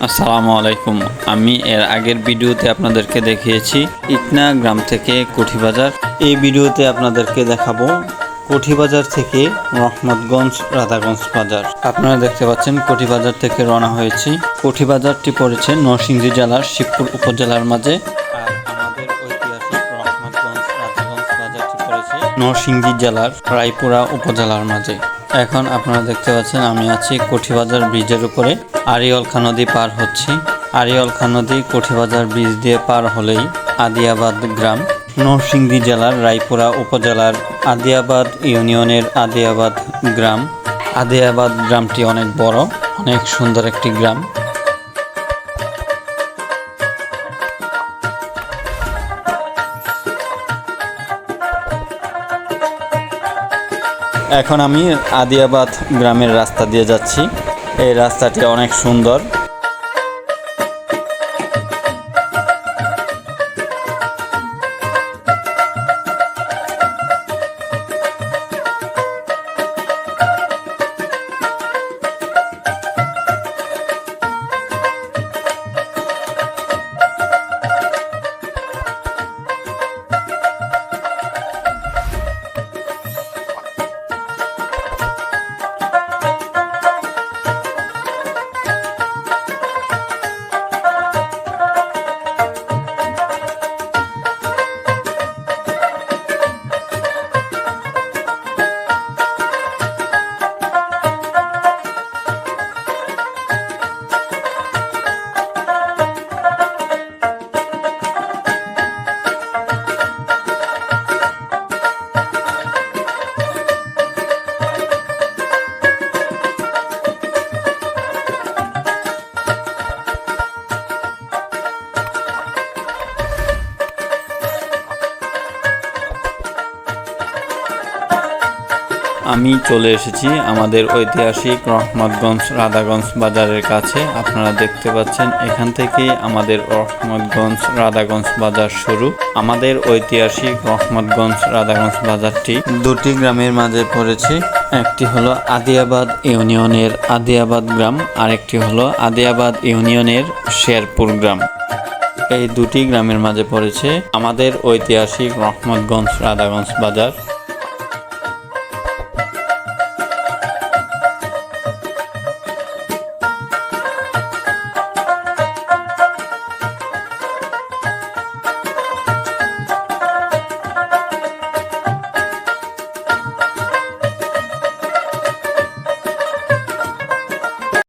আসসালামু আলাইকুম। আমি এর আগের ভিডিওতে আপনাদেরকে দেখিয়েছি ইটনা গ্রাম থেকে কোঠিবাজার। এই ভিডিওতে আপনাদেরকে দেখাবো কোঠিবাজার থেকে রহমতগঞ্জ রাধাগঞ্জ বাজার। আপনারা দেখতে পাচ্ছেন কোঠিবাজার থেকে রওনা হয়েছি। কোঠিবাজারটি পড়েছে নরসিংদী জেলার শিবপুর উপজেলার মাঝে, আর আমাদের ঐতিহাসিক রহমতগঞ্জ রাধাগঞ্জ বাজারটি পড়েছে নরসিংদী জেলার রায়পুরা উপজেলার মাঝে। এখন আপনারা দেখতে পাচ্ছেন আমি আছি কোঠিবাজার ব্রিজের উপরে। আরিয়লখা নদী পার হচ্ছি। আরিয়লখা নদী কোঠিবাজার ব্রিজ দিয়ে পার হলেই আদিয়াবাদ গ্রাম, নরসিংদী জেলার রায়পুরা উপজেলার আদিয়াবাদ ইউনিয়নের আদিয়াবাদ গ্রাম। আদিয়াবাদ গ্রামটি অনেক বড়, অনেক সুন্দর একটি গ্রাম। এখন আমি আদিয়াবাদ গ্রামের রাস্তা দিয়ে যাচ্ছি। এই রাস্তাটি অনেক সুন্দর। আমি চলে এসেছি আমাদের ঐতিহাসিক রহমতগঞ্জ রাধাগঞ্জ বাজারের কাছে। আপনারা দেখতে পাচ্ছেন এখান থেকে আমাদের রহমতগঞ্জ রাধাগঞ্জ বাজার শুরু। আমাদের ঐতিহাসিক রহমতগঞ্জ রাধাগঞ্জ বাজারটি দুটি গ্রামের মাঝে পড়েছে। একটি হলো আদিয়াবাদ ইউনিয়নের আদিয়াবাদ গ্রাম, আরেকটি হলো আদিয়াবাদ ইউনিয়নের শেরপুর গ্রাম। এই দুটি গ্রামের মাঝে পড়েছে আমাদের ঐতিহাসিক রহমতগঞ্জ রাধাগঞ্জ বাজার।